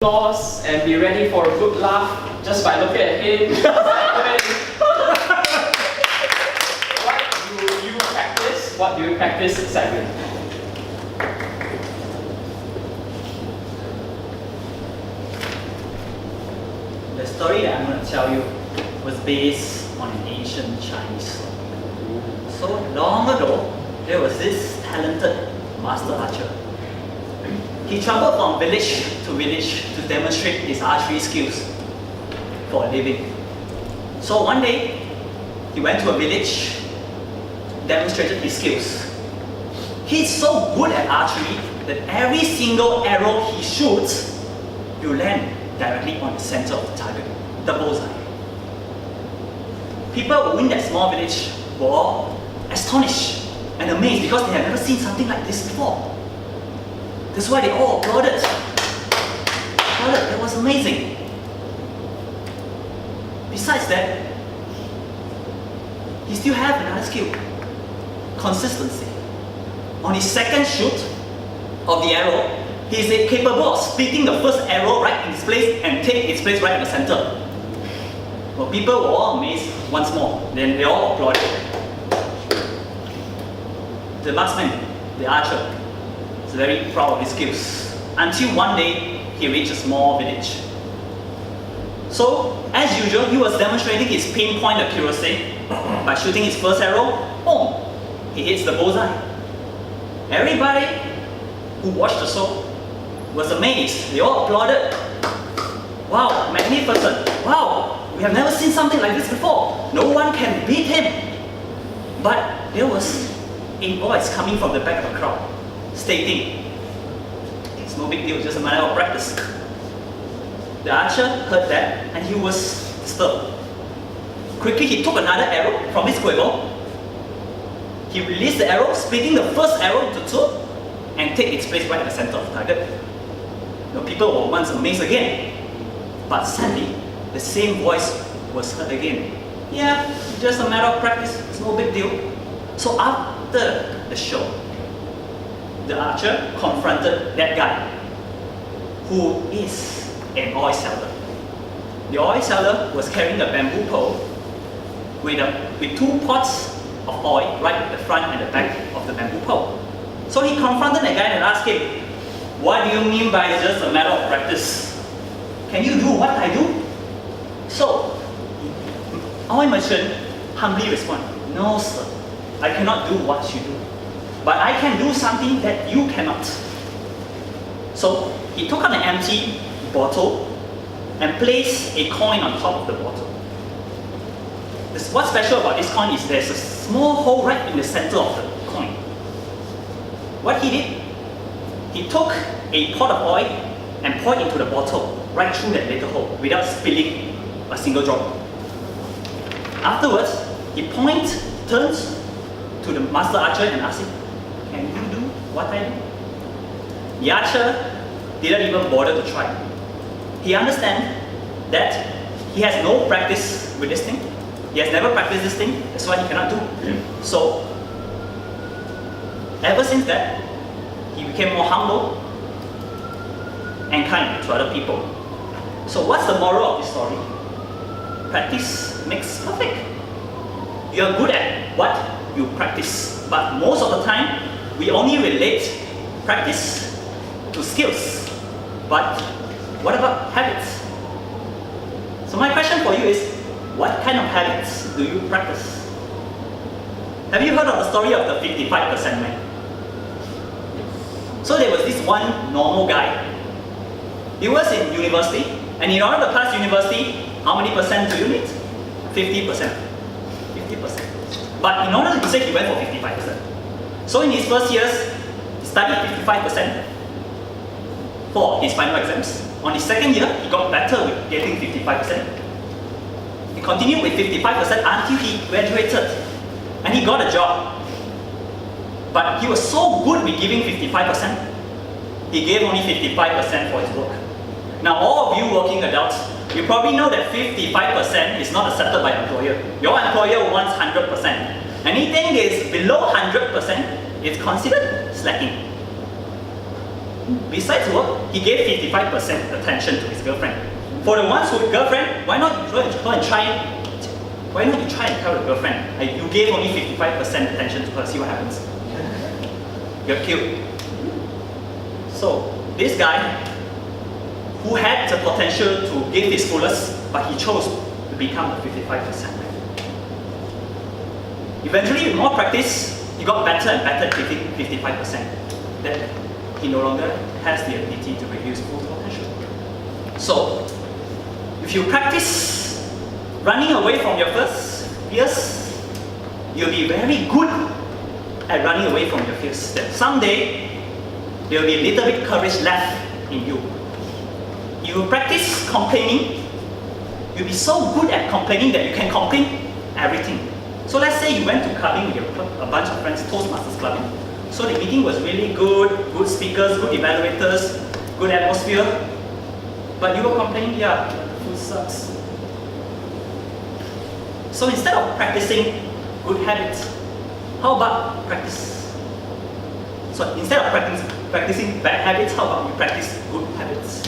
applause and be ready for a good laugh just by looking at him. What do you practice? What do you practice, Simon? The story that I'm going to tell you was based on an ancient Chinese story. So long ago, there was this talented master archer. He traveled from village to village to demonstrate his archery skills for a living. So one day, he went to a village, demonstrated his skills. He's so good at archery that every single arrow he shoots will land directly on the center of the target, the bullseye. People in that small village were all astonished and amazed because they had never seen something like this before. That's why they all applauded. It was amazing. Besides that, he still had another skill: consistency. On his second shoot of the arrow, he is capable of splitting the first arrow right in its place and take its place right in the center. Well, people were all amazed once more. Then they all applauded. The marksman, the archer, is very proud of his skills. Until one day, he reached a small village. So, as usual, he was demonstrating his pinpoint accuracy by shooting his first arrow. Boom! He hits the bullseye. Everybody who watched the show was amazed. They all applauded. Wow, magnificent. Wow, we have never seen something like this before. No one can beat him. But there was a voice coming from the back of the crowd, stating, it's no big deal, just a matter of practice. The archer heard that and he was disturbed. Quickly he took another arrow from his quiver. He released the arrow, splitting the first arrow into two and take its place right at the center of the target. The people were once amazed again. But sadly, the same voice was heard again. Yeah, just a matter of practice, it's no big deal. So after the show, the archer confronted that guy who is an oil seller. The oil seller was carrying a bamboo pole with two pots of oil right at the front and the back of the bamboo pole. So he confronted the guy and asked him, what do you mean by just a matter of practice? Can you do what I do? So, oil merchant humbly responded, no sir, I cannot do what you do, but I can do something that you cannot. So he took out an empty bottle and placed a coin on top of the bottle. What's special about this coin is there's a small hole right in the center of the coin. What he did, he took a pot of oil and poured into the bottle right through that little hole without spilling a single drop. Afterwards, he turns to the master archer and asks him, can you do what I do? The archer didn't even bother to try. He understands that he has no practice with this thing. He has never practiced this thing, that's why he cannot do. So, ever since that, he became more humble and kind to other people. So what's the moral of this story? Practice makes perfect. You are good at what you practice, but most of the time, we only relate practice to skills. But what about habits? So my question for you is, what kind of habits do you practice? Have you heard of the story of the 55% man? So there was this one normal guy. He was in university, and in order to pass university, how many percent do you need? 50%. 50%. But in order to be safe, he went for 55%. So in his first years, he studied 55% for his final exams. On his second year, he got better with getting 55%. He continued with 55% until he graduated, and he got a job. But he was so good with giving 55%, he gave only 55% for his work. Now all of you working adults, you probably know that 55% is not accepted by employer. Your employer wants 100%. Anything that is below 100% is considered slacking. Besides work, he gave 55% attention to his girlfriend. For the ones with girlfriend, why not you go and try? Why not you try and tell the girlfriend, hey, you gave only 55% attention to her, see what happens. You're killed. So this guy, who had the potential to give his fullest, but he chose to become the 55%. Eventually, with more practice, he got better and better at giving 55%. Then he no longer has the ability to reveal his full potential. So, if you practice running away from your first fears, you'll be very good at running away from your fears. That someday, there will be a little bit courage left in you. You practice complaining, you'll be so good at complaining that you can complain everything. So let's say you went to clubbing with a bunch of friends, Toastmasters clubbing. So the meeting was really good speakers, good evaluators, good atmosphere. But you were complaining, yeah, food sucks. So instead of practicing good habits, how about practice? So instead of practicing bad habits, how about you practice good habits?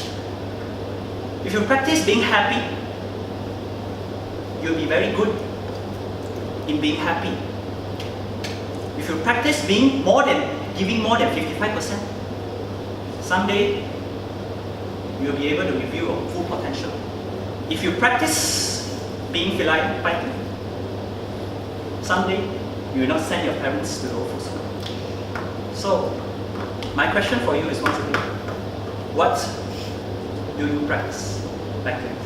If you practice being happy, you'll be very good in being happy. If you practice giving more than 55%, someday you'll be able to reveal your full potential. If you practice being fighting, someday you will not send your parents to the old folks home. So, my question for you is once again, what do you practice? Back to you.